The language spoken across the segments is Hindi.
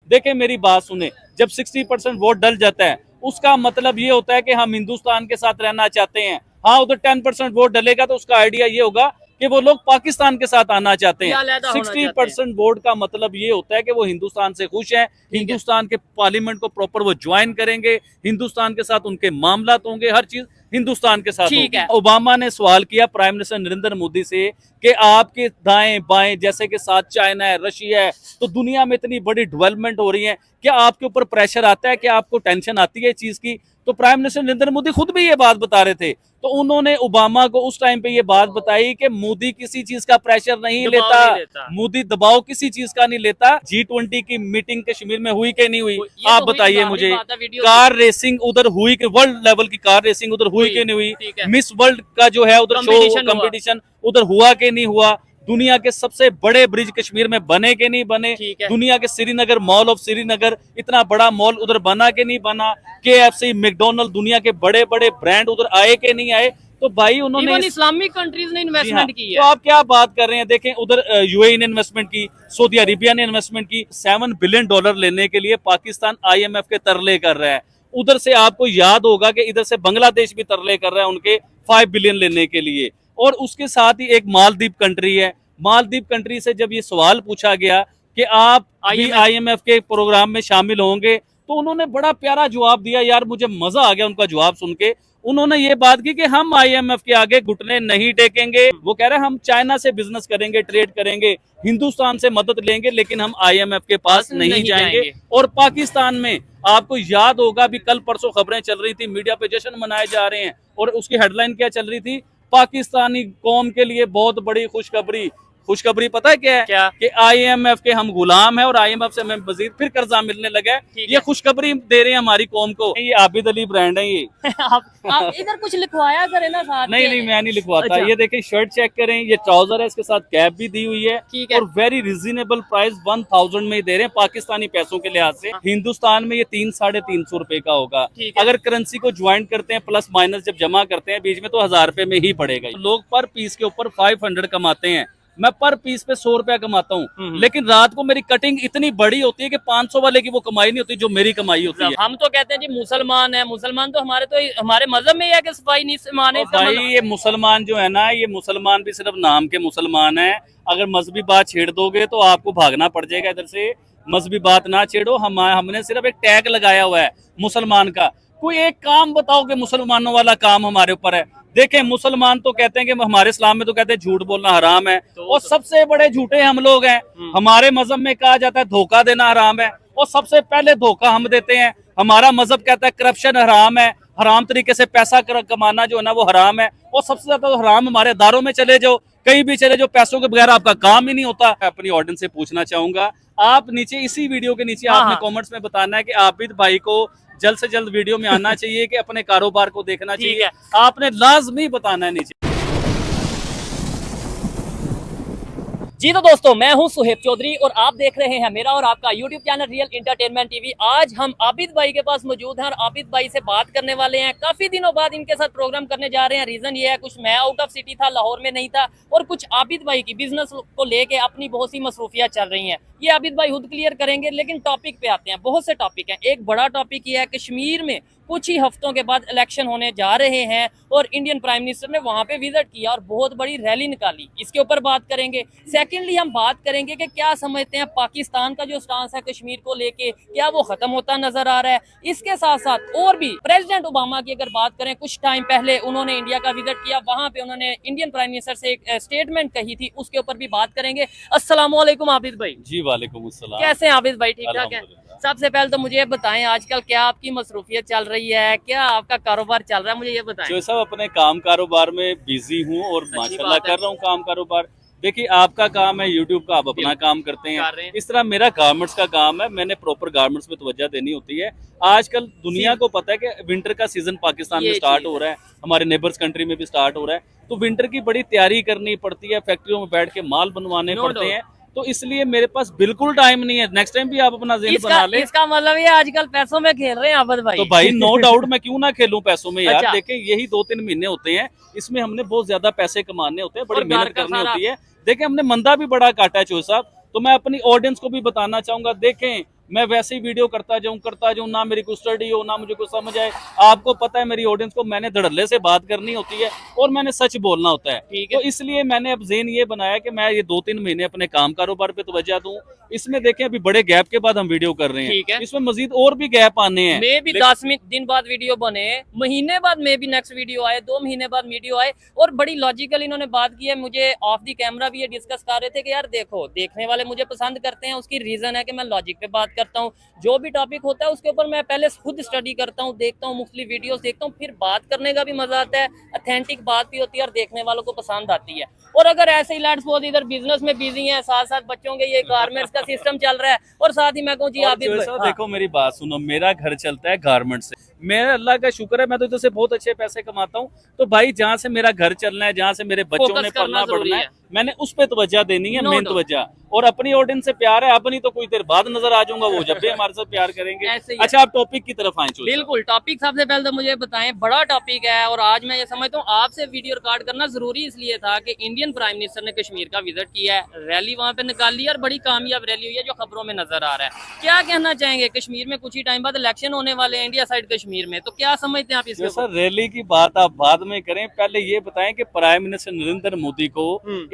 देखें मेरी बात सुने, जब 60% वोट डल जाता है उसका मतलब ये होता है कि हम हिंदुस्तान के साथ रहना चाहते हैं। हाँ, उधर 10% वोट डलेगा तो उसका आइडिया ये होगा कि वो लोग पाकिस्तान के साथ आना चाहते हैं। 60% वोट का मतलब ये होता है कि वो हिंदुस्तान से खुश हैं, हिंदुस्तान के पार्लियामेंट को प्रॉपर वो ज्वाइन करेंगे, हिंदुस्तान के साथ उनके मामलात होंगे, हर चीज हिंदुस्तान के साथ होगी। ओबामा ने सवाल किया प्राइम मिनिस्टर नरेंद्र मोदी से कि आपके दाएं बाएं जैसे कि साथ चाइना है, रशिया है, तो दुनिया में इतनी बड़ी डेवलपमेंट हो रही है, क्या आपके ऊपर प्रेशर आता है, क्या आपको टेंशन आती है चीज की? तो प्राइम मिनिस्टर नरेंद्र मोदी खुद भी ये बात बता रहे थे। तो उन्होंने ओबामा को उस टाइम पे ये बात बताई कि मोदी किसी चीज का प्रेशर नहीं लेता, मोदी दबाव किसी चीज का नहीं लेता। G20 की मीटिंग कश्मीर में हुई कि नहीं हुई, आप बताइए मुझे। कार रेसिंग उधर हुई कि वर्ल्ड लेवल की कार रेसिंग उधर हुई कि नहीं हुई? मिस वर्ल्ड का जो है उधर शो कंपटीशन उधर हुआ कि नहीं हुआ? दुनिया के सबसे बड़े ब्रिज कश्मीर में बने के नहीं बने? दुनिया के श्रीनगर, मॉल ऑफ श्रीनगर, इतना बड़ा मॉल उधर बना के नहीं बना? KFC, मैकडोनल्ड, दुनिया के बड़े बड़े ब्रांड उधर आए के नहीं आए? तो भाई उन्होंने इस्लामिक कंट्रीज ने इन्वेस्टमेंट की है। तो आप क्या बात कर रहे हैं? देखें उधर UAE ने इन्वेस्टमेंट की, सऊदी अरेबिया ने इन्वेस्टमेंट की। $7 बिलियन लेने के लिए पाकिस्तान IMF के तरले कर रहा है। उधर से आपको याद होगा कि इधर से बांग्लादेश भी तरले कर रहा है उनके 5 बिलियन लेने के लिए। और उसके साथ ही एक मालदीव कंट्री है, मालदीव कंट्री से जब ये सवाल पूछा गया कि आप IMF के प्रोग्राम में शामिल होंगे, तो उन्होंने बड़ा प्यारा जवाब दिया। यार मुझे मजा आ गया उनका जवाब सुन के। उन्होंने ये बात की कि हम IMF के आगे घुटने नहीं टेकेंगे। वो कह रहे हैं हम चाइना से बिजनेस करेंगे, ट्रेड करेंगे, हिंदुस्तान से मदद लेंगे, लेकिन हम IMF के पास नहीं जाएंगे। और पाकिस्तान में आपको याद होगा अभी कल परसों खबरें चल रही थी, मीडिया पे जश्न मनाए जा रहे हैं, और उसकी हेडलाइन क्या चल रही थी? पाकिस्तानी कौम के लिए बहुत बड़ी खुशखबरी। खुशखबरी पता है क्या है? क्या? कि IMF के हम गुलाम है और IMF से हमें मजीद फिर कर्जा मिलने लगा है। ये खुशखबरी दे रहे हैं हमारी कौम को। ये आबिद अली ब्रांड है ये। आप इधर कुछ लिखवाया करें ना साथ। नहीं मैं नहीं लिखवाता। ये देखें, शर्ट चेक करें, ये ट्राउजर है, इसके साथ कैप भी दी हुई है, और वेरी रिजनेबल प्राइस 1000 में दे रहे हैं पाकिस्तानी पैसों के लिहाज से। हिंदुस्तान में ये 300-350 रुपए का होगा। अगर करेंसी को ज्वाइन करते हैं, प्लस माइनस जब जमा करते हैं बीच में, तो 1000 रुपए में ही पड़ेगा। लोग पर पीस के ऊपर 500 कमाते हैं, मैं पर पीस पे 100 रुपया कमाता हूँ, लेकिन रात को मेरी कटिंग इतनी बड़ी होती है कि 500 वाले की वो कमाई नहीं होती जो मेरी कमाई होती है। हम तो कहते हैं जी मुसलमान है, मुसलमान तो हमारे मजहब में है कि सफाई नहीं माने। भाई ये मुसलमान जो है ना, ये मुसलमान भी सिर्फ नाम के मुसलमान है। अगर मजहबी बात छेड़ दोगे तो आपको भागना पड़ जाएगा इधर से। मजहबी बात ना छेड़ो। हमने सिर्फ एक टैग लगाया हुआ है मुसलमान का। कोई एक काम बताओ कि मुसलमानों वाला काम हमारे ऊपर है। देखें, मुसलमान तो कहते हैं कि हमारे इस्लाम में तो कहते हैं झूठ बोलना हराम है, और सबसे बड़े झूठे हम लोग हैं। हमारे मजहब में कहा जाता है धोखा देना हराम है, और सबसे पहले धोखा हम देते हैं। हमारा मजहब कहता है करप्शन हराम है, हराम तरीके से पैसा कमाना जो है ना वो हराम है। और सबसे ज्यादा हराम हमारे अदारों में चले जाओ, कहीं भी चले जाओ, पैसों के बगैर आपका काम ही नहीं होता। अपनी ऑडियंस से पूछना चाहूंगा, आप नीचे इसी वीडियो के नीचे आपने कमेंट्स में बताना है कि आबिद भाई को जल्द से जल्द वीडियो में आना चाहिए कि अपने कारोबार को देखना चाहिए। आपने लाजमी बताना है नीचे। जी तो दोस्तों, मैं हूं सुहेब चौधरी और आप देख रहे हैं मेरा और आपका YouTube channel real entertainment TV. आज हम आबिद भाई के पास मौजूद हैं और आबिद भाई से बात करने वाले हैं। काफी दिनों बाद इनके साथ प्रोग्राम करने जा रहे हैं। रीजन ये है, कुछ मैं आउट ऑफ सिटी था, लाहौर में नहीं था, और कुछ आबिद भाई की बिजनेस को लेके अपनी बहुत सी मसरूफियात चल रही हैं। ये आबिद भाई खुद क्लियर करेंगे। लेकिन टॉपिक पे आते हैं, बहुत से टॉपिक हैं। एक बड़ा टॉपिक ये है, कश्मीर में कुछ ही हफ्तों के बाद इलेक्शन होने जा रहे हैं और इंडियन प्राइम मिनिस्टर ने वहां पे विजिट किया और बहुत बड़ी रैली निकाली। इसके ऊपर बात करेंगे। सेकेंडली हम बात करेंगे कि क्या समझते हैं पाकिस्तान का जो स्टांस है कश्मीर को लेके, क्या वो खत्म होता नजर आ रहा है? इसके साथ साथ और भी प्रेसिडेंट ओबामा की अगर बात करें, कुछ टाइम पहले उन्होंने इंडिया का विजिट किया, वहां पे उन्होंने इंडियन प्राइम मिनिस्टर से एक स्टेटमेंट कही थी, उसके ऊपर भी बात करेंगे। अस्सलाम वालेकुम आबिद भाई। जी वालेकुम अस्सलाम। कैसे हैं आबिद भाई? ठीक ठाक है। सबसे पहले तो मुझे ये बताएं, आजकल क्या आपकी मसरूफियत चल रही है, क्या आपका कारोबार चल रहा है, मुझे ये बताएं। जो सब अपने काम कारोबार में बिजी हूँ और माशाल्लाह कर रहा हूँ काम कारोबार। देखिए, आपका काम है यूट्यूब का, आप अपना काम करते हैं। इस तरह मेरा गारमेंट्स का काम है, मैंने प्रॉपर गारमेंट्स पे तवज्जो देनी होती है। आजकल दुनिया को पता है कि विंटर का सीजन पाकिस्तान में स्टार्ट हो रहा है, हमारे नेबर्स कंट्री में भी स्टार्ट हो रहा है, तो विंटर की बड़ी तैयारी करनी पड़ती है, फैक्ट्रियों में बैठ के माल बनवाने पड़ते हैं। तो इसलिए मेरे पास बिल्कुल टाइम नहीं है। नेक्स्ट टाइम भी आप अपना ज़हन बना लें। इसका मतलब ये आजकल पैसों में खेल रहे हैं आबिद भाई। तो भाई नो डाउट, मैं क्यों ना खेलूं पैसों में यार। अच्छा। देखें, यही 2-3 महीने होते हैं, इसमें हमने बहुत ज्यादा पैसे कमाने होते हैं, बड़ी मेहनत करनी होती है। देखें, हमने मंदा भी बड़ा काटा है चोर साहब। तो मैं अपनी ऑडियंस को भी बताना चाहूंगा, देखें मैं वैसे ही वीडियो करता जाऊं, ना मेरी कोई स्टडी हो, ना मुझे कुछ समझ आए। आपको पता है मेरी ऑडियंस को मैंने धड़ल्ले से बात करनी होती है और मैंने सच बोलना होता है। ठीक है। तो इसलिए मैंने अब ज़हन ये बनाया कि मैं ये 2-3 महीने अपने काम कारोबार पे तवज्जो दूं। इसमें देखें अभी बड़े गैप के बाद हम वीडियो कर रहे ठीक है। हैं, इसमें मजीद और भी गैप आने हैं। मे भी 10 दिन बाद वीडियो बने, महीने बाद मे भी नेक्स्ट वीडियो आए, 2 महीने बाद वीडियो आए। और बड़ी लॉजिकल इन्होंने बात की है, मुझे ऑफ दी कैमरा भी ये डिस्कस कर रहे थे कि यार देखो, देखने वाले मुझे पसंद करते हैं, उसकी रीजन है कि मैं लॉजिक पे बात करता हूँ। जो भी टॉपिक होता है उसके ऊपर मैं पहले खुद स्टडी करता हूँ, देखता हूँ, मुख्तलिफ वीडियोस देखता हूँ, फिर बात करने का भी मजा आता है, ऑथेंटिक बात भी होती है और देखने वालों को पसंद आती है। और अगर ऐसे ही लेट्स सपोज इधर बिजनेस में बिजी हैं, साथ साथ बच्चों के ये गारमेंट्स का सिस्टम चल रहा है, और साथ ही मैं कहूँ जी आप देखो मेरी बात सुनो, मेरा घर चलता है गारमेंट से, मेरा अल्लाह का शुक्र है मैं तो इधर से बहुत अच्छे पैसे कमाता हूँ। तो भाई जहाँ से मेरा घर चलना है, जहाँ से मेरे बच्चों ने पढ़ना पढ़ना है, मैंने उस पे तवज्जो देनी है, मेन तवज्जो। और अपनी ऑडियंस से प्यार है, अपनी तो कोई देर बाद नजर आ जाऊंगा, वो जब भी हमारे साथ प्यार करेंगे। अच्छा आप टॉपिक की तरफ आए। बिल्कुल, टॉपिक सबसे पहले तो मुझे बताएं, बड़ा टॉपिक है और आज मैं ये समझता हूँ आपसे वीडियो रिकॉर्ड करना जरूरी इसलिए था कि इंडियन प्राइम मिनिस्टर ने कश्मीर का विजिट किया है, रैली वहाँ पे निकाल ली और बड़ी कामयाब रैली हुई है जो खबरों में नजर आ रहा है। क्या कहना चाहेंगे, कश्मीर में कुछ ही टाइम बाद इलेक्शन होने वाले हैं इंडिया साइड कश्मीर में, तो क्या समझते हैं आप इसमें? सर रैली की बात आप बाद में करें, पहले ये बताएं कि प्राइम मिनिस्टर नरेंद्र मोदी को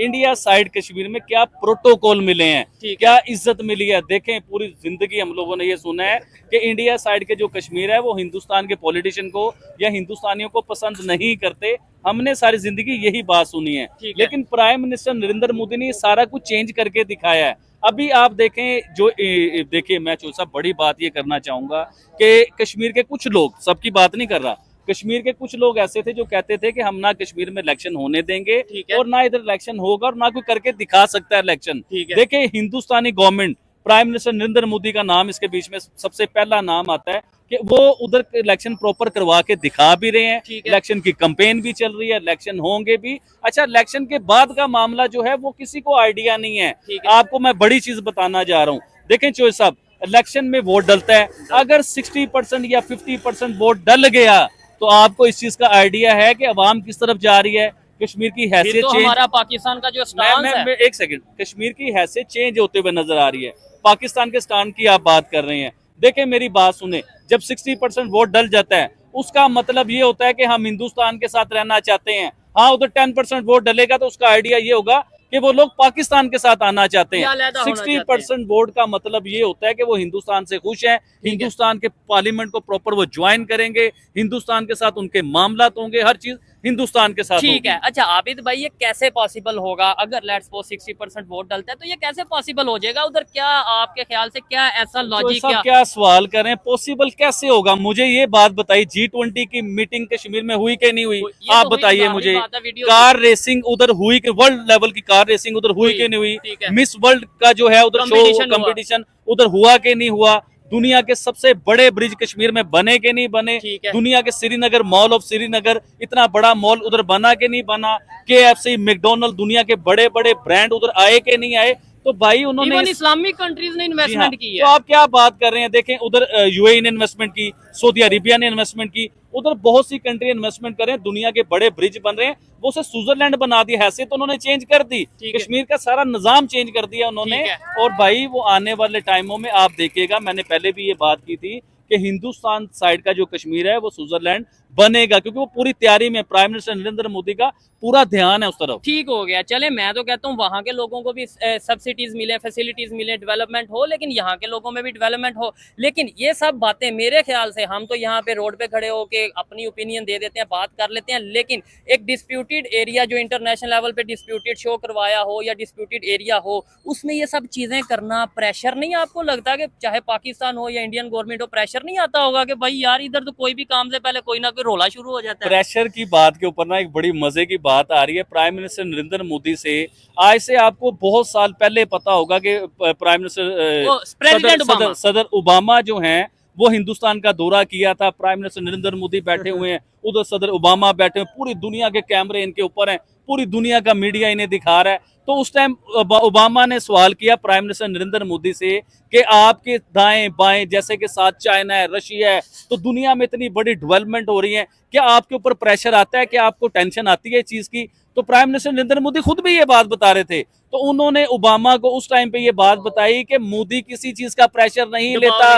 इंडिया साइड कश्मीर में क्या प्रोटोकॉल मिले हैं, क्या इज्जत मिली है। देखें पूरी जिंदगी हम लोगों ने ये सुना है कि इंडिया साइड के जो कश्मीर है वो हिंदुस्तान के पॉलिटिशियन को या हिंदुस्तानियों को पसंद नहीं करते। हमने सारी जिंदगी यही बात सुनी है, लेकिन प्राइम मिनिस्टर नरेंद्र मोदी ने सारा कुछ चेंज करके दिखाया है। अभी आप देखें जो देखिए मैं साहब बड़ी बात ये करना चाहूंगा कि कश्मीर के कुछ लोग, सबकी बात नहीं कर रहा, कश्मीर के कुछ लोग ऐसे थे जो कहते थे कि हम ना कश्मीर में इलेक्शन होने देंगे और ना इधर इलेक्शन होगा और ना कोई करके दिखा सकता है इलेक्शन। देखिए Hindustani government, prime minister Narendra Modi का नाम इसके बीच में सबसे पहला नाम आता है कि वो उधर इलेक्शन प्रॉपर करवा के दिखा भी रहे हैं, इलेक्शन की कैंपेन भी चल रही है, इलेक्शन होंगे भी। अच्छा इलेक्शन के बाद का मामला जो है वो किसी को आइडिया नहीं है। आपको मैं बड़ी चीज बताना जा रहा हूँ। देखें चोई साहब, इलेक्शन में वोट डलता है, अगर 60% या 50% वोट डल गया तो आपको इस चीज का आइडिया है कि अवाम किस तरफ जा रही है। कश्मीर की हैसियत तो हमारा पाकिस्तान का जो स्टांस है, एक सेकंड, कश्मीर की हैसियत चेंज होते हुए नजर आ रही है। पाकिस्तान के स्टैंड की आप बात कर रहे हैं, देखें मेरी बात सुने, जब 60% वोट डल जाता है उसका मतलब ये होता है कि हम हिंदुस्तान के साथ रहना चाहते हैं। हाँ उधर 10% वोट डलेगा तो उसका आइडिया ये होगा कि वो लोग पाकिस्तान के साथ आना चाहते हैं। 60% वोट का मतलब ये होता है कि वो हिंदुस्तान से खुश हैं, हिंदुस्तान के पार्लियामेंट को प्रॉपर वो ज्वाइन करेंगे, हिंदुस्तान के साथ उनके मामला होंगे, हर चीज हिंदुस्तान के साथ। ठीक है। अच्छा आबिद भाई, ये कैसे पॉसिबल होगा अगर लेट्स सपोज 60% वोट डलता है, तो ये कैसे पॉसिबल हो जाएगा उधर? क्या आपके ख्याल से क्या ऐसा लॉजिक, क्या सवाल करें, पॉसिबल कैसे होगा? मुझे ये बात बताइए, G20 की मीटिंग कश्मीर में हुई कि नहीं हुई? आप बताइए मुझे। कार रेसिंग उधर हुई कि वर्ल्ड लेवल की कार रेसिंग उधर हुई कि नहीं हुई? मिस वर्ल्ड का जो है उधर शो कंपटीशन उधर हुआ कि नहीं हुआ? दुनिया के सबसे बड़े ब्रिज कश्मीर में बने के नहीं बने? दुनिया के श्रीनगर, मॉल ऑफ श्रीनगर, इतना बड़ा मॉल उधर बना के नहीं बना? KFC, मैकडोनल्ड, दुनिया के बड़े बड़े ब्रांड उधर आए के नहीं आए? तो भाई उन्होंने इस्लामिक कंट्रीज ने इन्वेस्टमेंट की है। तो आप क्या बात कर रहे हैं? देखें उधर UAE ने इन्वेस्टमेंट की, सऊदी अरेबिया ने इन्वेस्टमेंट की, उधर बहुत सी कंट्री इन्वेस्टमेंट कर रहे हैं, दुनिया के बड़े ब्रिज बन रहे हैं, वो से स्विट्जरलैंड बना दी, हैसियत तो उन्होंने चेंज कर दी, कश्मीर का सारा निजाम चेंज कर दिया उन्होंने। और भाई वो आने वाले टाइमों में आप देखिएगा, मैंने पहले भी ये बात की थी कि हिंदुस्तान साइड का जो कश्मीर है वो स्विट्जरलैंड बनेगा, क्योंकि वो पूरी तैयारी में प्राइम मिनिस्टर नरेंद्र मोदी का पूरा ध्यान है उस तरफ। ठीक हो गया, चले मैं तो कहता हूँ वहाँ के लोगों को भी सब्सिडीज मिले, फैसिलिटीज मिले, डेवलपमेंट हो, लेकिन यहाँ के लोगों में भी डेवलपमेंट हो। लेकिन ये सब बातें मेरे ख्याल से हम तो यहाँ पे रोड पे खड़े होके अपनी ओपिनियन दे देते हैं, बात कर लेते हैं, लेकिन एक डिस्प्यूटेड एरिया जो इंटरनेशनल लेवल पे डिस्प्यूटेड शो करवाया हो या डिस्प्यूटेड एरिया हो, उसमें ये सब चीजें करना प्रेशर नहीं आपको लगता कि चाहे पाकिस्तान हो या इंडियन गवर्नमेंट हो, प्रेशर नहीं आता होगा कि भाई यार इधर तो कोई भी काम से पहले कोई ना कोई रोला शुरू हो जाता है? प्रेशर की बात के ऊपर ना एक बड़ी मजे की बात आ रही है। प्राइम मिनिस्टर नरेंद्र मोदी से आज से आपको बहुत साल पहले पता होगा कि प्राइम मिनिस्टर सदर ओबामा जो हैं वो हिंदुस्तान का दौरा किया था। प्राइम मिनिस्टर नरेंद्र मोदी बैठे हुए हैं, उधर सदर ओबामा बैठे हुए, पूरी दुनिया के कैमरे इनके ऊपर हैं, पूरी दुनिया का मीडिया इन्हें दिखा रहा है। तो उस टाइम ओबामा ने सवाल किया प्राइम मिनिस्टर नरेंद्र मोदी से कि आपके दाएं बाएं जैसे कि साथ चाइना है, रशिया है, तो दुनिया में इतनी बड़ी डेवलपमेंट हो रही है, क्या आपके ऊपर प्रेशर आता है, क्या आपको टेंशन आती है इस चीज की? तो प्राइम मिनिस्टर नरेंद्र मोदी खुद भी ये बात बता रहे थे, तो उन्होंने ओबामा को उस टाइम पे ये बात बताई कि मोदी किसी चीज का प्रेशर नहीं लेता,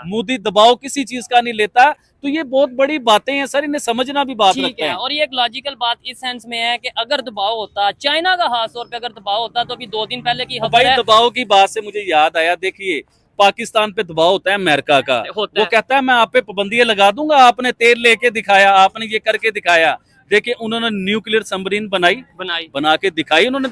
मोदी दबाव किसी चीज का नहीं लेता। तो ये बहुत बड़ी बातें हैं सर, इन्हें समझना भी बात रखते हैं। और ये एक लॉजिकल बात इस सेंस में है कि अगर दबाव होता, चाइना का खास तौर पे अगर दबाव होता, तो अभी 2 दिन पहले की खबर है। दबाव की बात से मुझे याद आया, देखिए पाकिस्तान पे दबाव होता है अमेरिका का, वो कहता है मैं आप पे पाबंदियां लगा दूंगा, आपने तेल लेके दिखाया, आपने ये करके दिखाया। देखिए उन्होंने न्यूक्लियर सबमरीन बना के दिखाई उन्होंने,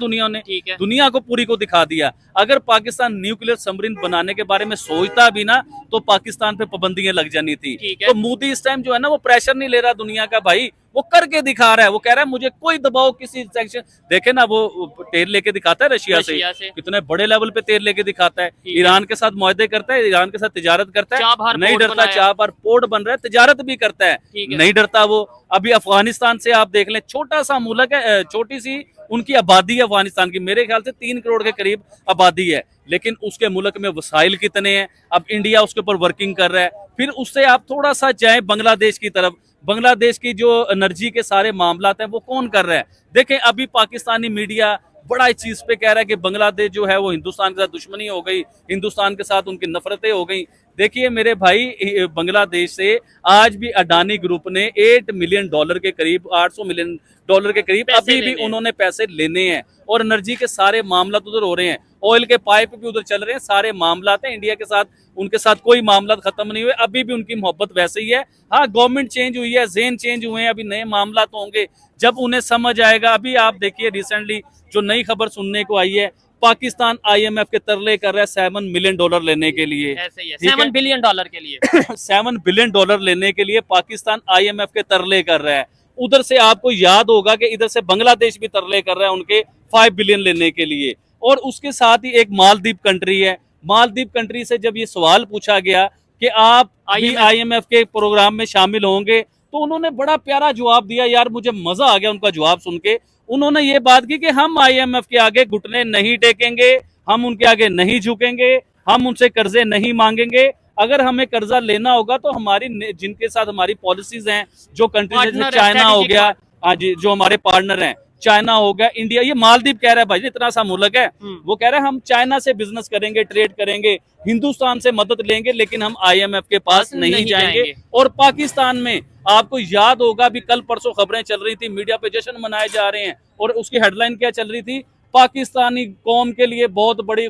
दुनिया को पूरी को दिखा दिया। अगर पाकिस्तान न्यूक्लियर सबमरीन बनाने के बारे में सोचता भी ना, तो पाकिस्तान पे पाबंदियां लग जानी थी। तो मोदी इस टाइम जो है ना, वो प्रेशर नहीं ले रहा दुनिया का, भाई वो करके दिखा रहा है। वो कह रहा है मुझे कोई दबाव किसी सेक्शन, देखे ना वो तेल लेके दिखाता है रशिया से, कितने बड़े लेवल पे तेल लेके दिखाता है, ईरान के साथ मुआहदे करता है, ईरान के साथ तिजारत करता है, नहीं डरता। चाबहार पोर्ट बन रहा है, तिजारत भी करता है, नहीं डरता वो। अभी अफगानिस्तान से आप देख लें, छोटा सा मुल्क है, छोटी सी उनकी आबादी है अफगानिस्तान की, मेरे ख्याल से 3 करोड़ के करीब आबादी है, लेकिन उसके मुल्क में वसाइल कितने हैं। अब इंडिया उसके ऊपर वर्किंग कर रहा है। फिर उससे आप थोड़ा सा जाएं बांग्लादेश की तरफ, बांग्लादेश की जो एनर्जी के सारे मामलात हैं वो कौन कर रहा है। देखें अभी पाकिस्तानी मीडिया बड़ा इस चीज पे कह रहा है कि बांग्लादेश जो है वो हिंदुस्तान के साथ दुश्मनी हो गई, हिंदुस्तान के साथ उनकी नफरतें हो गई। देखिए मेरे भाई, बांग्लादेश से आज भी अडानी ग्रुप ने $8 मिलियन के करीब, $800 मिलियन के करीब अभी भी उन्होंने पैसे लेने हैं, और एनर्जी के सारे मामला उधर हो रहे हैं, ऑयल के पाइप भी उधर चल रहे हैं, सारे मामला हैं इंडिया के साथ, उनके साथ कोई मामला खत्म नहीं हुए, अभी भी उनकी मोहब्बत वैसे ही है। हाँ गवर्नमेंट चेंज हुई है, ज़हन चेंज हुए हैं, अभी नए मामला तो होंगे जब उन्हें समझ आएगा। अभी आप देखिए रिसेंटली जो नई खबर सुनने को आई है, पाकिस्तान IMF के तरले कर रहा है $7 मिलियन लेने के लिए, ऐसे ही है, $7 बिलियन के लिए $7 बिलियन लेने के लिए पाकिस्तान IMF के तरले कर रहा है। उधर से आपको याद होगा कि इधर से बांग्लादेश भी तरले कर रहा है उनके 5 बिलियन लेने के लिए। और उसके साथ ही एक मालदीव कंट्री है, मालदीव कंट्री से जब ये सवाल पूछा गया कि आप भी IMF के प्रोग्राम में शामिल होंगे, तो उन्होंने बड़ा प्यारा जवाब दिया। यार मुझे मजा आ गया उनका जवाब सुन के। उन्होंने ये बात की कि हम IMF के आगे घुटने नहीं टेकेंगे, हम उनके आगे नहीं झुकेंगे, हम उनसे कर्जे नहीं मांगेंगे। अगर हमें कर्जा लेना होगा तो हमारी जिनके साथ हमारी पॉलिसीज हैं, जो कंट्रीज जैसे चाइना हो गया, हाँ जी, जो हमारे पार्टनर हैं, चाइना हो गया, इंडिया, ये मालदीव कह रहा है भाई इतना सा मुल्क है, वो कह रहा है हम चाइना से बिजनेस करेंगे, ट्रेड करेंगे, हिंदुस्तान से मदद लेंगे, लेकिन हम IMF के पास नहीं जाएंगे। और पाकिस्तान में आपको याद होगा, अभी कल परसों खबरें चल रही थी, मीडिया पे जश्न मनाए जा रहे हैं, और उसकी हेडलाइन क्या चल रही थी, पाकिस्तानी कौम के लिए बहुत बड़ी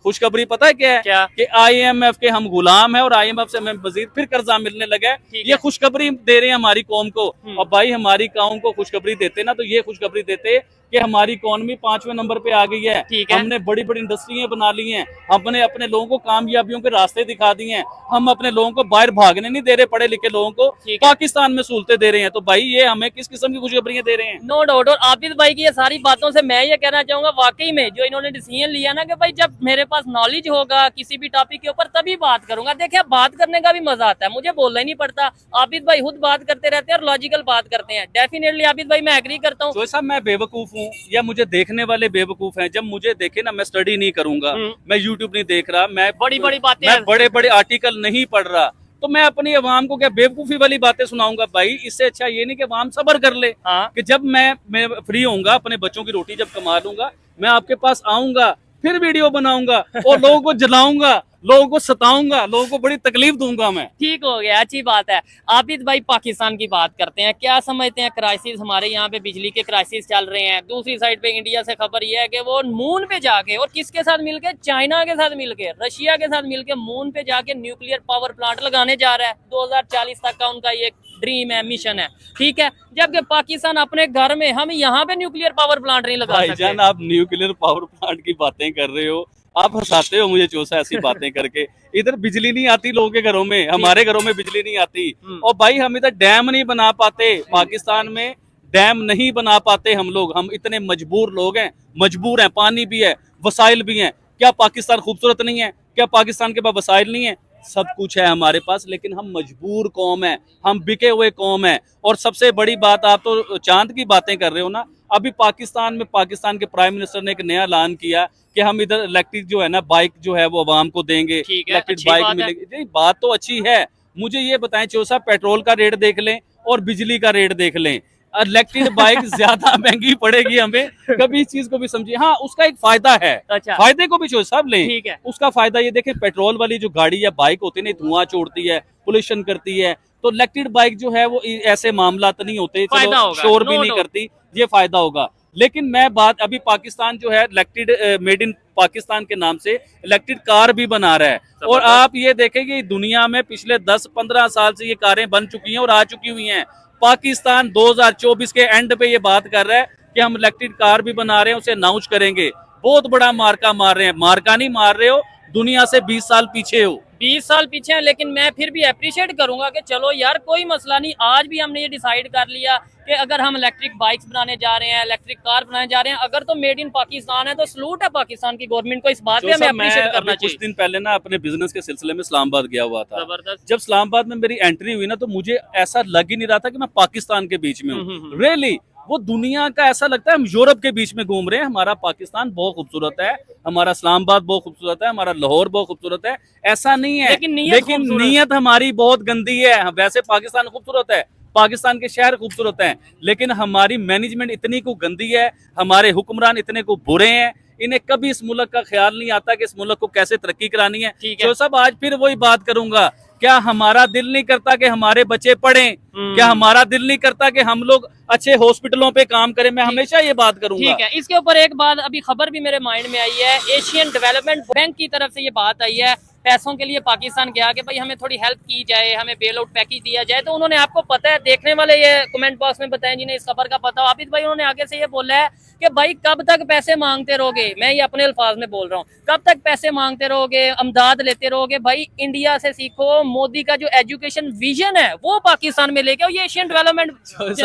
खुशखबरी पता है क्या है? कि IMF के हम गुलाम हैं और IMF से हमें मजीद फिर कर्जा मिलने लगा है। ये खुशखबरी दे रहे हैं हमारी कौम को। और भाई हमारी कौम को खुशखबरी देते ना, तो ये खुशखबरी देते कि हमारी इकोनॉमी 5वें नंबर पे आ गई है, हमने बड़ी बड़ी इंडस्ट्रियां बना ली हैं, हमने अपने लोगों को कामयाबियों के रास्ते दिखा दिए हैं, हम अपने लोगों को बाहर भागने नहीं दे रहे, पढ़े लिखे लोगों को पाकिस्तान में सहूलतें दे रहे हैं। तो भाई ये हमें किस किस्म की खुशखबरियां दे रहे हैं? No doubt. और आबिद भाई की ये सारी बातों से मैं ये कहना चाहूंगा, वाकई में जो इन्होंने डिसीजन लिया ना कि भाई जब मेरे पास नॉलेज होगा किसी भी टॉपिक के ऊपर तभी बात करूंगा। देखिए बात करने का भी मजा आता है, मुझे बोलना ही नहीं पड़ता। आबिद भाई खुद बात करते रहते हैं और लॉजिकल बात करते हैं। डेफिनेटली आबिद भाई मैं एग्री करता हूँ। साहब मैं बेवकूफ हूँ या मुझे देखने वाले बेवकूफ हैं? जब मुझे देखे ना, मैं स्टडी नहीं करूंगा, मैं यूट्यूब नहीं देख रहा, मैं बड़ी बातें, मैं बड़े बड़े आर्टिकल नहीं पढ़ रहा, तो मैं अपनी अवाम को क्या बेवकूफी वाली बातें सुनाऊंगा? भाई इससे अच्छा ये नहीं कि अवाम सब्र कर ले। कि जब मैं फ्री होऊंगा, अपने बच्चों की रोटी जब कमा लूंगा, मैं आपके पास आऊंगा, फिर वीडियो बनाऊंगा और लोगों को जलाऊंगा, लोगों को सताऊंगा, लोगों को बड़ी तकलीफ दूंगा मैं। ठीक हो गया, अच्छी बात है। आबिद भाई पाकिस्तान की बात करते हैं, क्या समझते हैं क्राइसिस, हमारे यहाँ पे बिजली के क्राइसिस चल रहे हैं, दूसरी साइड पे इंडिया से खबर यह है कि वो मून पे जाके, और किसके साथ मिलके, चाइना के साथ मिलके, रशिया के साथ मिलके मून पे जाके न्यूक्लियर पावर प्लांट लगाने जा रहा है। 2040 तक का उनका ये ड्रीम है, मिशन है, ठीक है। जबकि पाकिस्तान अपने घर में, हम यहाँ पे न्यूक्लियर पावर प्लांट नहीं लगा सकते। भाईजान आप न्यूक्लियर पावर प्लांट की बातें कर रहे हो, आप हंसाते हो मुझे चोसा ऐसी बातें करके। इधर बिजली नहीं आती लोगों के घरों में, हमारे घरों में बिजली नहीं आती। और भाई हम इधर डैम नहीं बना पाते, पाकिस्तान में डैम नहीं बना पाते हम लोग। हम इतने मजबूर लोग हैं, मजबूर हैं, पानी भी है, वसाइल भी हैं। क्या पाकिस्तान खूबसूरत नहीं है? क्या पाकिस्तान के पास वसाइल नहीं है? सब कुछ है हमारे पास, लेकिन हम मजबूर कौम है, हम बिके हुए कौम है। और सबसे बड़ी बात, आप तो चांद की बातें कर रहे हो ना, अभी पाकिस्तान में पाकिस्तान के प्राइम मिनिस्टर ने एक नया ऐलान किया कि हम इधर इलेक्ट्रिक जो है ना बाइक जो है वो आवाम को देंगे, इलेक्ट्रिक बाइक मिलेगी। बात तो अच्छी है, मुझे ये बताएं चोसा, पेट्रोल का रेट देख लें और बिजली का रेट देख लें, इलेक्ट्रिक बाइक ज्यादा महंगी पड़ेगी हमें, कभी इस चीज को भी समझिए। हाँ, उसका एक फायदा है, अच्छा, फायदे को भी जो सब ले, ठीक है। उसका फायदा ये देखें, पेट्रोल वाली जो गाड़ी या बाइक होती है ना, धुआं छोड़ती है, पोल्यूशन करती है, तो इलेक्ट्रिक बाइक जो है वो ऐसे मामला तो नहीं होते, फायदा होगा, शोर भी नो नहीं डाउट। करती, ये फायदा होगा। लेकिन मैं बात अभी पाकिस्तान जो है इलेक्ट्रिक मेड इन पाकिस्तान के नाम से इलेक्ट्रिक कार भी बना रहा है, और आप ये देखें कि दुनिया में पिछले 10-15 साल से ये कारें बन चुकी हैं और आ चुकी हुई हैं। पाकिस्तान 2024 के एंड पे ये बात कर रहा है कि हम इलेक्ट्रिक कार भी बना रहे हैं, उसे अनाउंस करेंगे। बहुत बड़ा मार्का मार रहे हैं, मार्का नहीं मार रहे हो, दुनिया से 20 साल पीछे हो। 20 साल पीछे हैं, लेकिन मैं फिर भी अप्रिशिएट करूंगा कि चलो यार कोई मसला नहीं, आज भी हमने ये डिसाइड कर लिया कि अगर हम इलेक्ट्रिक बाइक्स बनाने जा रहे हैं, इलेक्ट्रिक कार बनाने जा रहे हैं, अगर तो मेड इन पाकिस्तान है तो सलूट है पाकिस्तान की गवर्नमेंट को, इस बात पे हमें अप्रिशिएट करना कुछ चाहिए। दिन पहले ना अपने बिजनेस के सिलसिले में इस्लामाबाद गया हुआ था। जबरदस्त। जब इस्लामाबाद में मेरी एंट्री हुई ना, तो मुझे ऐसा लग ही नहीं रहा था कि मैं पाकिस्तान के बीच में हूँ। रियली वो दुनिया का ऐसा लगता है हम यूरोप के बीच में घूम रहे हैं। हमारा पाकिस्तान बहुत खूबसूरत है, हमारा इस्लामाबाद बहुत खूबसूरत है, हमारा लाहौर बहुत खूबसूरत है, ऐसा नहीं है। लेकिन नीयत हमारी बहुत गंदी है। वैसे पाकिस्तान खूबसूरत है, पाकिस्तान के शहर खूबसूरत हैं, लेकिन हमारी मैनेजमेंट इतनी को गंदी है, हमारे हुक्मरान इतने को बुरे हैं, इन्हें कभी इस मुल्क का ख्याल नहीं आता कि इस मुल्क को कैसे तरक्की करानी है। जो सब आज फिर वही बात करूंगा, क्या हमारा दिल नहीं करता कि हमारे बच्चे पढ़ें? क्या हमारा दिल नहीं करता कि हम लोग अच्छे हॉस्पिटलों पे काम करें? मैं हमेशा ये बात करूंगा। ठीक है, इसके ऊपर एक बात अभी खबर भी मेरे माइंड में आई है, एशियन डेवलपमेंट बैंक की तरफ से ये बात आई है, पैसों के लिए पाकिस्तान गया कि भाई हमें थोड़ी हेल्प की जाए, हमें बेल आउट पैकेज दिया जाए। तो उन्होंने, आपको पता है, देखने वाले ये कमेंट बॉक्स में बताएं जिन्हें इस खबर का पता हो, आबिद भाई, उन्होंने आगे से ये बोला है कि भाई कब तक पैसे मांगते रहोगे, मैं ये अपने अल्फाज में बोल रहा हूँ, कब तक पैसे मांगते रहोगे, अमदाद लेते रहोगे? भाई इंडिया से सीखो, मोदी का जो एजुकेशन विजन है वो पाकिस्तान में लेके आओ। ये एशियन डेवलपमेंट,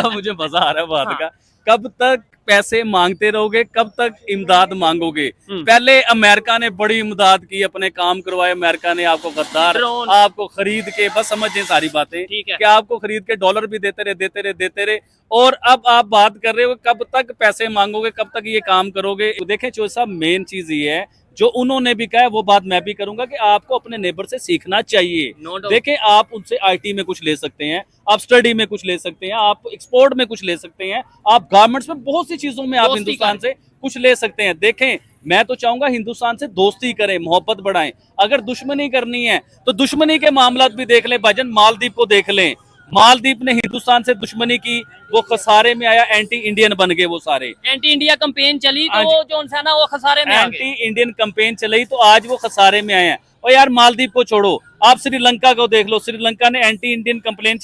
मुझे मजा आ रहा है बात का, कब तक पैसे मांगते रहोगे, कब तक इमदाद मांगोगे? पहले अमेरिका ने बड़ी इमदाद की, अपने काम करवाए अमेरिका ने, आपको गद्दार आपको खरीद के, बस समझे सारी बातें कि आपको खरीद के डॉलर भी देते रहे। और अब आप बात कर रहे हो कब तक पैसे मांगोगे, कब तक ये काम करोगे? देखें चो साहब, मेन चीज ये है, जो उन्होंने भी कहा है वो बात मैं भी करूंगा कि आपको अपने नेबर से सीखना चाहिए। देखें, आप उनसे आईटी में कुछ ले सकते हैं, आप स्टडी में कुछ ले सकते हैं, आप एक्सपोर्ट में कुछ ले सकते हैं, आप गारमेंट्स में बहुत सी चीजों में आप हिंदुस्तान से कुछ ले सकते हैं। देखें, मैं तो चाहूंगा हिंदुस्तान से दोस्ती करें, मोहब्बत बढ़ाएं। अगर दुश्मनी करनी है तो दुश्मनी के मामला भी देख लें। भाईजान, मालदीव को देख लें, मालदीव ने हिंदुस्तान से दुश्मनी की, वो खसारे में आया, एंटी इंडियन बन गए वो सारे। एंटी इंडिया कैंपेन चली तो वो जो है ना वो खसारे में आ गए। एंटी इंडियन कैंपेन चली तो आज वो खसारे में आए हैं। और यार मालदीव को छोड़ो, आप श्रीलंका को देख लो, श्रीलंका ने एंटी इंडियन कैंपेन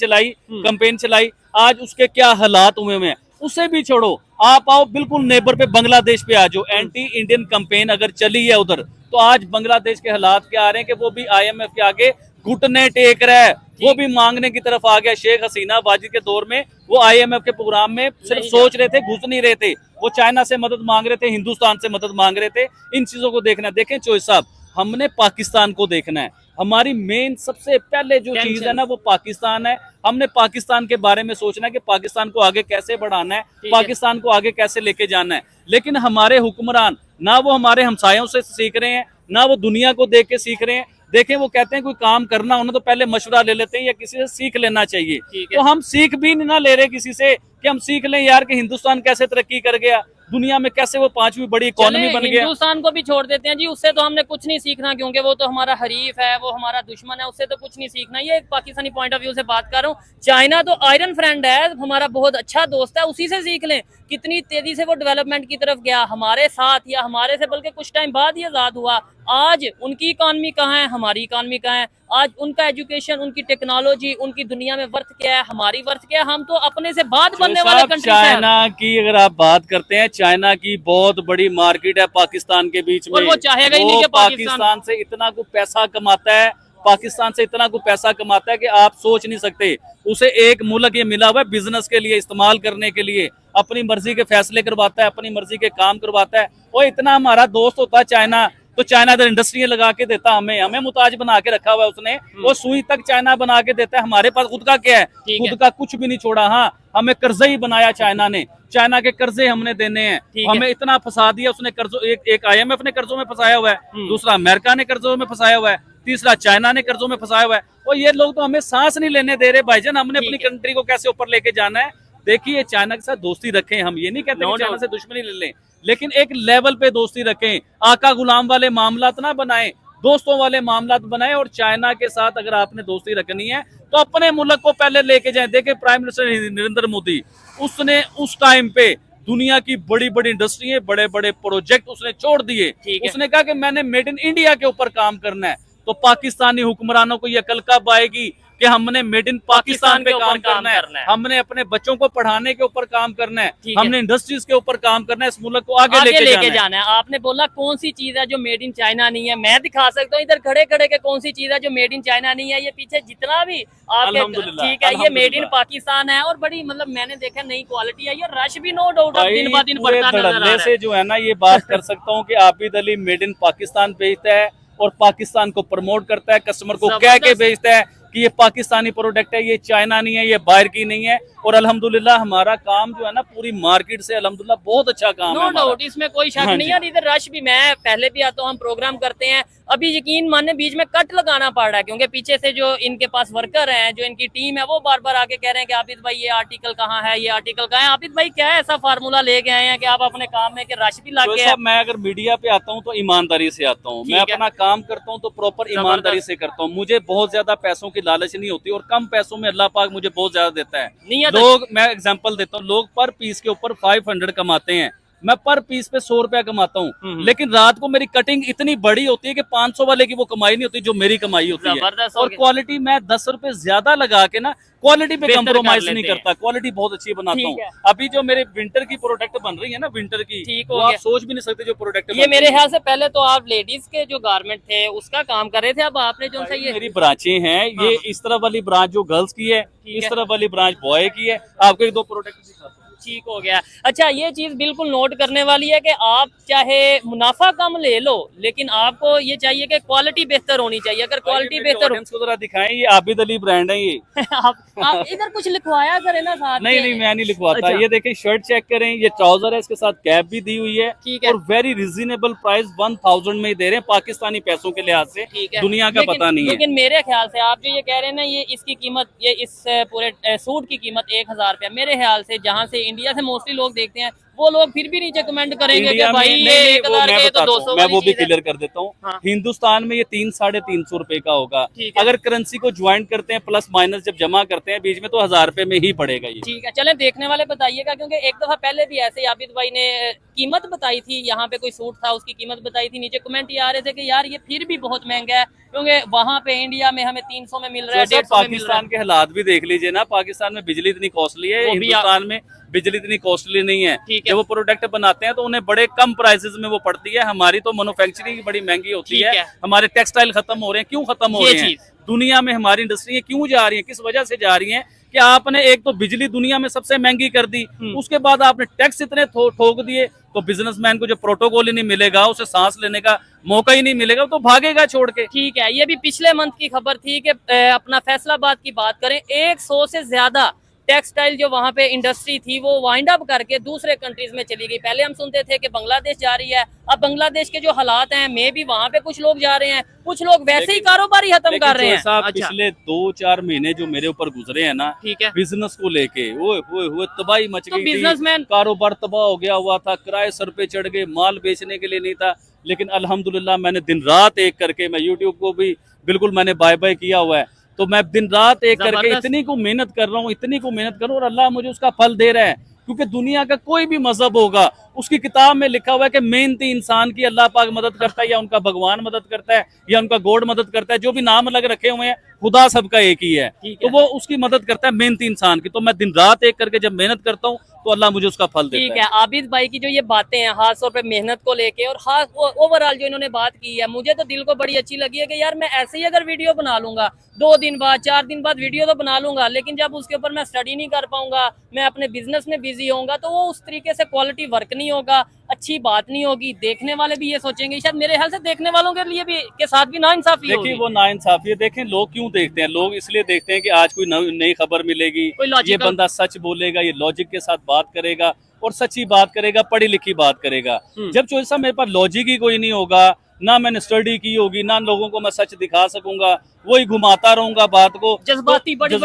चलाई, आज उसके क्या हालात हुए हैं। उसे भी छोड़ो, आप आओ बिल्कुल नेबर पे, बांग्लादेश पे आ जाओ। एंटी इंडियन कैंपेन अगर चली है उधर, तो आज बांग्लादेश के हालात क्या आ रहे हैं कि वो भी IMF के आगे घुटने टेक रहा है, वो भी मांगने की तरफ आ गया। शेख हसीना वाजिद के दौर में वो IMF के प्रोग्राम में सिर्फ सोच रहे थे, घुस नहीं रहे थे। वो चाइना से मदद मांग रहे थे, हिंदुस्तान से मदद मांग रहे थे। इन चीजों को देखना। देखें चोई साहब, हमने पाकिस्तान को देखना है। हमारी मेन सबसे पहले जो चीज है ना, वो पाकिस्तान है। हमने पाकिस्तान के बारे में सोचना है कि पाकिस्तान को आगे कैसे बढ़ाना है, पाकिस्तान को आगे कैसे लेके जाना है। लेकिन हमारे हुक्मरान ना वो हमारे हमसायों से सीख रहे हैं, ना वो दुनिया को देख के सीख रहे हैं। देखें, वो कहते हैं कोई काम करना हो ना तो पहले मशवरा ले लेते हैं या किसी से सीख लेना चाहिए। तो हम सीख भी ना ले रहे किसी से कि हम सीख लें यार कि हिंदुस्तान कैसे तरक्की कर गया, दुनिया में कैसे वो 5वीं बड़ी इकोनॉमी बन गया। हिंदुस्तान को भी छोड़ देते हैं जी, उससे तो हमने कुछ नहीं सीखना, क्योंकि वो तो हमारा हरीफ है, वो हमारा दुश्मन है, उससे तो कुछ नहीं सीखना। ये एक पाकिस्तानी पॉइंट ऑफ व्यू से बात कर रहा हूँ। चाइना तो आयरन फ्रेंड है, हमारा बहुत अच्छा दोस्त है, उसी से सीख लें। कितनी तेजी से वो डेवलपमेंट की तरफ गया हमारे साथ, या हमारे से बल्कि कुछ टाइम बाद ही आजाद हुआ। आज उनकी इकॉनमी कहाँ है, हमारी इकॉनमी कहाँ है? आज उनका एजुकेशन, उनकी टेक्नोलॉजी, उनकी दुनिया में वर्थ क्या है, हमारी वर्थ क्या है? हम तो अपने से बाद बनने वाले कंट्री हैं। चाइना की अगर आप बात करते हैं, चाइना की बहुत बड़ी मार्केट है पाकिस्तान के बीच में। और वो चाहेगा ही नहीं कि पाकिस्तान से इतना को पैसा कमाता है, पाकिस्तान से इतना को पैसा कमाता है कि आप सोच नहीं सकते। उसे एक मुल्क ये मिला हुआ है बिजनेस के लिए, इस्तेमाल करने के लिए, अपनी मर्जी के फैसले करवाता है, अपनी मर्जी के काम करवाता है। वो इतना हमारा दोस्त होता है चाइना, तो चाइना इधर इंडस्ट्री लगा के देता हमें मुताज बना के रखा हुआ है उसने। वो सुई तक चाइना बना के देता है। हमारे पास खुद का क्या है? खुद का कुछ भी नहीं छोड़ा। हाँ, हमें कर्जे ही बनाया चाइना ने, चाइना के कर्जे हमने देने हैं। हमें इतना फंसा दिया उसने कर्जों, एक IMF ने कर्जों में फंसाया हुआ है, दूसरा अमेरिका ने कर्जों में फंसाया हुआ है, तीसरा चाइना ने कर्जों में फंसाया हुआ है। और ये लोग तो हमें सांस नहीं लेने दे रहे भाईजान। हमने अपनी कंट्री को कैसे ऊपर लेके जाना है? देखिए चाइना के साथ दोस्ती रखें, हम ये नहीं कहते No कि चाइना doubt. से दुश्मनी ले लें, लेकिन एक लेवल पे दोस्ती रखें, आका गुलाम वाले मामलात ना बनाएं, दोस्तों वाले मामलात बनाएं। और चाइना के साथ अगर आपने दोस्ती रखनी है तो अपने मुल्क को पहले लेके जाएं। देखिए प्राइम मिनिस्टर नरेंद्र मोदी, उसने उस टाइम पे दुनिया की बड़ी बड़ी इंडस्ट्री है, बड़े बड़े प्रोजेक्ट उसने छोड़ दिए। ठीक है। उसने कहा कि मैंने मेड इन इंडिया के ऊपर काम करना है। तो पाकिस्तानी हुक्मरानों को यह अकल कब आएगी कि हमने मेड इन पाकिस्तान पे काम करना है, हमने अपने बच्चों को पढ़ाने के ऊपर काम करना है, हमने इंडस्ट्रीज के ऊपर काम करना है, इस मुल्क को आगे लेके जाना है। आपने बोला कौन सी चीज है जो मेड इन चाइना नहीं है, मैं दिखा सकता हूँ इधर खड़े खड़े के कौन सी चीज है जो मेड इन चाइना नहीं है। ये पीछे जितना भी आपके, ठीक है, ये मेड इन पाकिस्तान है और बड़ी मतलब मैंने देखा नई क्वालिटी है। ये रश भी नो डाउट दिन ब दिन बढ़ता नजर आ रहा है। से जो है ना, ये बात कर सकता हूँ कि आबिद अली मेड इन पाकिस्तान बेचता है और पाकिस्तान को प्रमोट करता है, कस्टमर को कह के बेचता है कि ये पाकिस्तानी प्रोडक्ट है, ये चाइना नहीं है, ये बाहर की नहीं है। और अल्हम्दुलिल्लाह हमारा काम जो है ना पूरी मार्केट से अल्हम्दुलिल्लाह बहुत अच्छा काम है। नो डाउट, इसमें कोई शक नहीं है। इधर रश भी, मैं पहले भी आता हूँ, हम प्रोग्राम करते हैं, अभी यकीन माने बीच में कट लगाना पड़ रहा है क्योंकि पीछे से जो इनके पास वर्कर हैं, जो इनकी टीम है, वो बार बार आके कह रहे हैं कि आबिद भाई ये आर्टिकल कहाँ है, ये आर्टिकल कहाँ है। आबिद भाई क्या है ऐसा फार्मूला लेके आए हैं कि आप अपने काम में कि रश भी लग गया है? मैं अगर मीडिया पे आता हूँ तो ईमानदारी से आता हूँ, मैं अपना काम करता हूँ तो प्रॉपर ईमानदारी से करता हूँ। मुझे बहुत ज्यादा पैसों की लालच नहीं होती और कम पैसों में अल्लाह पाक मुझे बहुत ज्यादा देता है। लोग, मैं एग्जांपल देता हूँ, लोग पर पीस के ऊपर 500 कमाते हैं, मैं पर पीस पे 100 रुपया कमाता हूँ, लेकिन रात को मेरी कटिंग इतनी बड़ी होती है कि 500 वाले की वो कमाई नहीं होती जो मेरी कमाई होती है। और क्वालिटी मैं 10 रुपए ज्यादा लगा के ना क्वालिटी पे कंप्रोमाइज नहीं करता, क्वालिटी बहुत अच्छी बनाता हूँ। अभी जो मेरे विंटर की प्रोडक्ट बन रही है ना, विंटर की, वो आप सोच भी नहीं सकते जो प्रोडक्ट ये मेरे ख्याल से पहले तो आप लेडीज के जो गारमेंट थे उसका काम कर रहे थे, अब आपने जो सा ये मेरी ब्रांचें हैं, ये इस तरफ वाली ब्रांच जो गर्ल्स की है, इस तरफ वाली ब्रांच बॉय की है। आपको एक दो प्रोडक्ट दिखाता हूँ। ठीक हो गया। अच्छा, ये चीज बिल्कुल नोट करने वाली है कि आप चाहे मुनाफा कम ले लो, लेकिन आपको ये चाहिए कि क्वालिटी बेहतर होनी चाहिए। अगर क्वालिटी बेहतर हो, को जरा दिखाएं, ये आबिद अली ब्रांड है ये। आप इधर कुछ लिखवाया करें ना साथ। नहीं, मैं नहीं लिखवाता। ये देखें, शर्ट चेक करें, ये ट्राउजर है, इसके साथ कैप भी दी हुई है और वेरी रिजनेबल प्राइस 1000 में ही दे रहे हैं पाकिस्तानी पैसों के लिहाज से। दुनिया का पता नहीं है। लेकिन मेरे ख्याल से आप जो ये कह रहे हैं ना, ये इसकी कीमत, ये इस पूरे सूट की कीमत 1000 रुपया, मेरे ख्याल से जहाँ से इंडिया से मोस्टली लोग देखते हैं वो लोग फिर भी नीचे कमेंट करेंगे कि भाई ये 1000 के तो 200। मैं वो भी क्लियर कर देता हूँ। हिंदुस्तान में ये 300-350 रुपए का होगा। अगर करेंसी को ज्वाइन करते हैं प्लस माइनस जब जमा करते हैं बीच में, तो 1000 रुपए में ही पड़ेगा ये। ठीक है, चले देखने वाले बताइएगा, क्योंकि एक दफा पहले भी ऐसे आबिद भाई ने कीमत बताई थी, यहाँ पे कोई सूट था उसकी कीमत बताई थी, नीचे कमेंट ये आ रहे थे कि यार ये फिर भी बहुत महंगा है, क्योंकि वहाँ पे इंडिया में हमें 300 में मिल रहा है, 150 में मिल रहा है। पाकिस्तान के हालात भी देख लीजिए ना, पाकिस्तान में बिजली इतनी कॉस्टली है, हिंदुस्तान में बिजली इतनी कॉस्टली नहीं है। जब वो प्रोडक्ट बनाते हैं तो उन्हें बड़े कम प्राइसेस में वो पड़ती है। हमारी तो मैन्युफैक्चरिंग बड़ी महंगी होती है, हमारे टेक्सटाइल खत्म हो रहे हैं। क्यों खत्म हो रहे हैं? दुनिया में हमारी इंडस्ट्री क्यों जा रही है, किस वजह से जा रही है कि आपने एक तो बिजली दुनिया में सबसे महंगी कर दी, उसके बाद आपने टैक्स इतने ठोक दिए, तो बिजनेसमैन को जो प्रोटोकॉल ही नहीं मिलेगा, उसे सांस लेने का मौका ही नहीं मिलेगा, तो भागेगा छोड़ के। ठीक है, ये भी पिछले मंथ की खबर थी कि अपना फैसलाबाद की बात करें, 100 से ज्यादा टेक्सटाइल जो वहाँ पे इंडस्ट्री थी वो वाइंड अप करके दूसरे कंट्रीज में चली गई। पहले हम सुनते थे कि बांग्लादेश जा रही है, अब बांग्लादेश के जो हालात हैं, मे भी वहाँ पे कुछ लोग जा रहे हैं, कुछ लोग वैसे ही कारोबार ही खत्म कर रहे हैं। अच्छा। पिछले 2-4 महीने जो मेरे ऊपर गुजरे हैं ना, ठीक है, बिजनेस को लेके वो तबाही मच गई। बिजनेसमैन, कारोबार तबाह हो गया हुआ था, किराए सर पे चढ़ गए, माल बेचने के लिए नहीं था। लेकिन अल्हम्दुलिल्लाह मैंने दिन रात एक करके, मैं यूट्यूब को भी बिल्कुल मैंने बाय बाय किया हुआ है, तो मैं दिन रात एक करके इतनी को मेहनत कर रहा हूँ, इतनी को मेहनत कर रहा हूँ, और अल्लाह मुझे उसका फल दे रहा है। क्योंकि दुनिया का कोई भी मजहब होगा, उसकी किताब में लिखा हुआ है कि मेहनती इंसान की अल्लाह पाक मदद करता है, या उनका भगवान मदद करता है, या उनका गॉड मदद करता है। जो भी नाम अलग रखे हुए हैं, खुदा सबका एक ही है, तो वो उसकी मदद करता है मेहनती इंसान की। तो मैं दिन रात एक करके जब मेहनत करता हूँ तो अल्लाह मुझे उसका फल देता है। ठीक है, आबिद भाई की जो ये बातें हैं खास तौर पे मेहनत को लेके, और खास ओवरऑल जो इन्होंने बात की है, मुझे तो दिल को बड़ी अच्छी लगी है कि यार मैं ऐसे ही अगर वीडियो बना लूंगा, 2 दिन बाद 4 दिन बाद वीडियो तो बना लूंगा, लेकिन जब उसके ऊपर मैं स्टडी नहीं कर पाऊंगा, मैं अपने बिजनेस में बिजी होऊंगा, तो वो उस तरीके से क्वालिटी वर्क नहीं होगा, अच्छी बात नहीं होगी। देखने वाले भी ये सोचेंगे, शायद मेरे ख्याल से देखने वालों के लिए भी के साथ भी नाइंसाफी होगी। देखिए वो नाइंसाफी है। देखें लोग क्यों देखते हैं, लोग इसलिए देखते हैं कि आज कोई नई खबर मिलेगी, ये बंदा सच बोलेगा, ये लॉजिक के साथ बात करेगा और सच्ची बात करेगा, पढ़ी लिखी बात करेगा। जब जो मेरे पास लॉजिक ही कोई नहीं होगा, ना मैंने स्टडी की होगी, ना लोगों को मैं सच दिखा सकूंगा, वही घुमाता रहूंगा बात को। जज्बाती बड़ी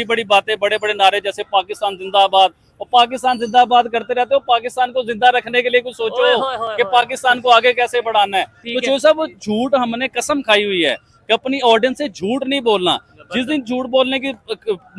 बड़ी बातें, बड़े बड़े नारे, जैसे पाकिस्तान जिंदाबाद, और पाकिस्तान जिंदाबाद करते रहते हो। पाकिस्तान को जिंदा रखने के लिए कुछ सोचो ओए होए होए कि होए। पाकिस्तान को आगे कैसे बढ़ाना है। ठीक तो है। जो सब झूठ हमने कसम खाई हुई है कि अपनी ऑडियंस से झूठ नहीं बोलना। जिस दिन झूठ बोलने की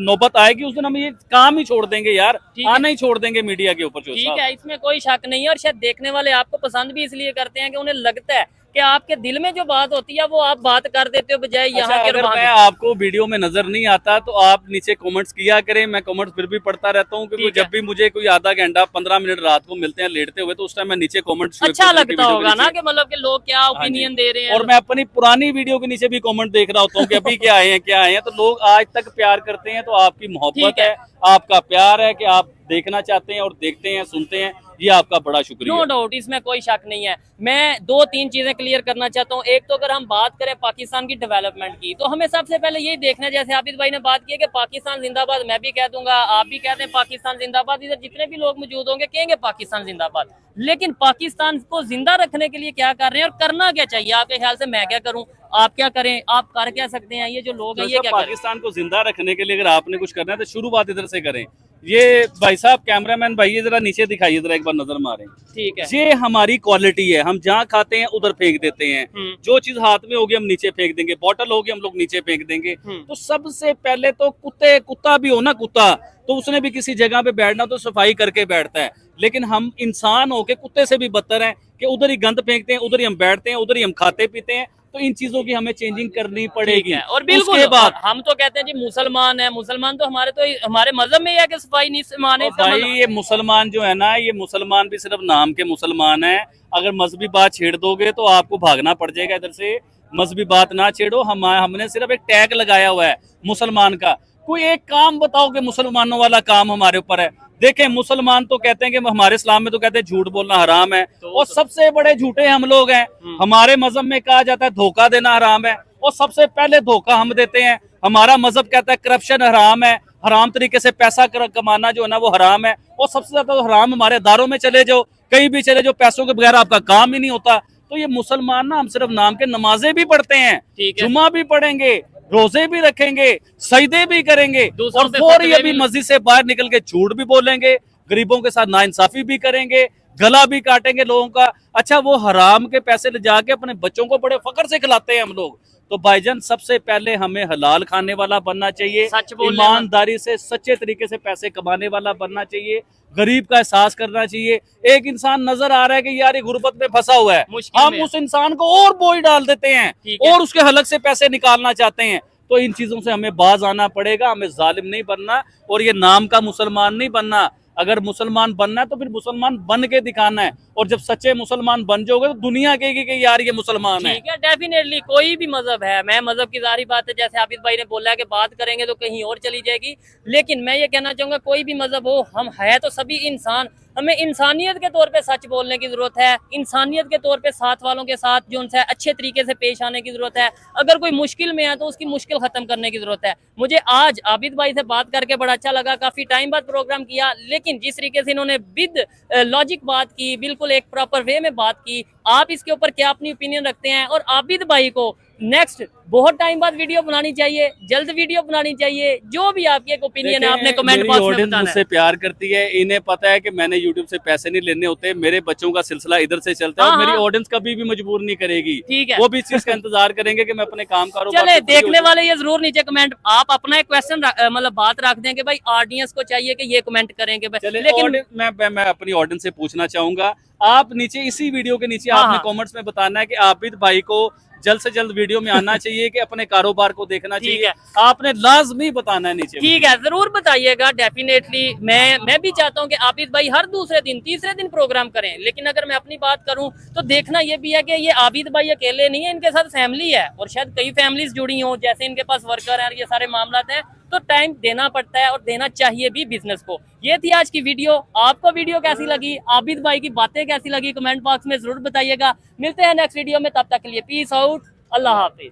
नौबत आएगी उस दिन हम ये काम ही छोड़ देंगे यार, ठीक है। आना ही छोड़ देंगे मीडिया के ऊपर। जो ठीक है, इसमें कोई शक नहीं है, और शायद देखने वाले आपको पसंद भी इसलिए करते हैं कि उन्हें लगता है कि आपके दिल में जो बात होती है वो आप बात कर देते हो, बजाय यहाँ अच्छा, के अगर वहाँ मैं के। आपको वीडियो में नजर नहीं आता तो आप नीचे कमेंट्स किया करें, मैं कमेंट्स फिर भी पढ़ता रहता हूँ, क्योंकि ठीक है। जब भी मुझे कोई आधा घंटा 15 मिनट रात को मिलते हैं लेटते हुए, तो उस टाइम मैं नीचे कमेंट्स अच्छा लगता होगा ना कि मतलब कि लोग क्या ओपिनियन दे रहे हैं। और मैं अपनी पुरानी वीडियो के नीचे भी कमेंट देख रहा होता हूँ कि अभी क्या आए हैं, तो लोग आज तक प्यार करते हैं। तो आपकी मोहब्बत ठीक है। है, आपका प्यार है कि आप देखना चाहते हैं और देखते हैं, सुनते हैं, ये आपका बड़ा शुक्रिया। नो डाउट, इसमें कोई शक नहीं है। मैं 2-3 चीजें क्लियर करना चाहता हूँ। एक तो अगर हम बात करें पाकिस्तान की डेवलपमेंट की, तो हमें सबसे पहले यही देखना है, जैसे आबिद भाई ने बात की है कि पाकिस्तान जिंदाबाद, मैं भी कह दूंगा, आप भी कहते हैं पाकिस्तान जिंदाबाद, इधर जितने भी लोग मौजूद होंगे कहेंगे पाकिस्तान जिंदाबाद। लेकिन पाकिस्तान को जिंदा रखने के लिए क्या कर रहे हैं और करना क्या चाहिए आपके ख्याल से? मैं क्या करूं, आप क्या करें, आप कर क्या सकते हैं, ये जो लोग हैं ये क्या करें? पाकिस्तान को जिंदा रखने के लिए अगर आपने कुछ करना है तो शुरुआत इधर से करें। ये भाई साहब कैमरामैन भाई, ये जरा नीचे दिखाइए, जरा एक बार नजर मारें। ठीक है। ये हमारी क्वालिटी है, हम जहाँ खाते हैं उधर फेंक देते हैं। जो चीज हाथ में होगी हम नीचे फेंक देंगे, बॉटल होगी हम लोग नीचे फेंक देंगे। तो सबसे पहले तो कुत्ता भी हो ना, कुत्ता तो उसने भी किसी जगह पे बैठना तो सफाई करके बैठता है। लेकिन हम इंसान होके कुत्ते से भी बदतर हैं कि उधर ही गंद फेंकते हैं, उधर ही हम बैठते हैं, उधर ही हम खाते पीते हैं। तो इन चीजों की हमें चेंजिंग करनी पड़ेगी। और बिल्कुल उसके बाद हम तो कहते हैं जी मुसलमान है, मुसलमान तो हमारे मजहब में है कि सफाई नहीं माने। भाई ये मुसलमान जो है ना, ये मुसलमान भी सिर्फ नाम के मुसलमान है। अगर मजहबी बात छेड़ दोगे तो आपको भागना पड़ जाएगा इधर से। मजहबी बात ना छेड़ो। हमने सिर्फ एक टैग लगाया हुआ है मुसलमान का। कोई एक काम बताओ कि मुसलमानों वाला काम हमारे ऊपर है। देखें, मुसलमान तो कहते हैं कि हमारे इस्लाम में तो कहते हैं झूठ बोलना हराम है, और सबसे बड़े झूठे हम लोग हैं। हमारे मजहब में कहा जाता है धोखा देना हराम है, और सबसे पहले धोखा हम देते हैं। हमारा मजहब कहता है करप्शन हराम है, हराम तरीके से पैसा कमाना जो है ना वो हराम है। और सबसे ज्यादा तो हराम हमारे दारों में चले जाओ, कहीं भी चले जाओ, पैसों के बगैर आपका काम ही नहीं होता। तो ये मुसलमान ना, हम सिर्फ नाम के नमाजें भी पढ़ते हैं, जुम्मा भी पढ़ेंगे, रोजे भी रखेंगे, सजदे भी करेंगे, और फौरी अभी मस्जिद से बाहर निकल के झूठ भी बोलेंगे, गरीबों के साथ नाइंसाफी भी करेंगे, गला भी काटेंगे लोगों का। अच्छा, वो हराम के पैसे ले जाके अपने बच्चों को बड़े फख्र से खिलाते हैं हम लोग। तो भाईजान, सबसे पहले हमें हलाल खाने वाला बनना चाहिए, ईमानदारी से सच्चे तरीके से पैसे कमाने वाला बनना चाहिए, गरीब का एहसास करना चाहिए। एक इंसान नजर आ रहा है कि यार ये गुर्बत में फंसा हुआ है, हम उस इंसान को और बोझ डाल देते हैं और उसके हलक से पैसे निकालना चाहते हैं। तो इन चीजों से हमें बाज आना पड़ेगा, हमें जालिम नहीं बनना, और ये नाम का मुसलमान नहीं बनना। अगर मुसलमान बनना है तो फिर मुसलमान बन के दिखाना है, और जब सच्चे मुसलमान बन जाओगे तो दुनिया कहेगी कि यार ये मुसलमान है। ठीक है, डेफिनेटली कोई भी मजहब है, मैं मजहब की जारी बात है, जैसे आबिद भाई ने बोला है कि बात करेंगे तो कहीं और चली जाएगी। लेकिन मैं ये कहना चाहूंगा, कोई भी मजहब हो, हम है तो सभी इंसान, हमें इंसानियत के तौर पे सच बोलने की जरूरत है, इंसानियत के तौर पे साथ वालों के साथ जो उनसे अच्छे तरीके से पेश आने की जरूरत है। अगर कोई मुश्किल में है तो उसकी मुश्किल खत्म करने की जरूरत है। मुझे आज आबिद भाई से बात करके बड़ा अच्छा लगा, काफी टाइम बाद प्रोग्राम किया, लेकिन जिस तरीके से इन्होंने विद लॉजिक बात की, बिल्कुल एक प्रॉपर वे में बात की। आप इसके ऊपर क्या अपनी ओपिनियन रखते हैं? और आबिद भाई को नेक्स्ट बहुत टाइम बाद वीडियो बनानी चाहिए, जल्द वीडियो बनानी चाहिए, जो भी आपकी एक ओपिनियन है आपने कमेंट बॉक्स में बताना है। मुझसे प्यार करती है, इन्हें पता है कि मैंने YouTube से पैसे नहीं लेने होते, मेरे बच्चों का सिलसिला इधर से चलता है, और मेरी ऑडियंस कभी भी मजबूर नहीं करेगी। ठीक है, वो भी इस चीज का इंतजार करेंगे कि मैं अपने काम कारोबार। चले, देखने वाले ये जरूर नीचे कमेंट, आप अपना एक क्वेश्चन मतलब बात रख दें कि भाई ऑडियंस को चाहिए कि ये कमेंट करेंगे। लेकिन मैं अपनी ऑडियंस से पूछना चाहूंगा, आप नीचे इसी वीडियो के नीचे आपने कमेंट्स में बताना है कि आबिद भाई को जल्द से जल्द वीडियो में आना चाहिए कि अपने कारोबार को देखना चाहिए। आपने लाजमी बताना है नीचे। ठीक है, जरूर बताइएगा, डेफिनेटली। मैं भी चाहता हूं कि आबिद भाई हर दूसरे दिन तीसरे दिन प्रोग्राम करें। लेकिन अगर मैं अपनी बात करूं तो देखना ये भी है कि ये आबिद भाई अकेले नहीं है, इनके साथ फैमिली है, और शायद कई फैमिलीज जुड़ी हों, जैसे इनके पास वर्कर हैं, ये सारे मामला हैं। तो टाइम देना पड़ता है और देना चाहिए भी बिजनेस को। ये थी आज की वीडियो। आपको वीडियो कैसी लगी, आबिद भाई की बातें कैसी लगी, कमेंट बॉक्स में जरूर बताइएगा। मिलते हैं नेक्स्ट वीडियो में, तब तक के लिए पीस आउट, अल्लाह हाफिज।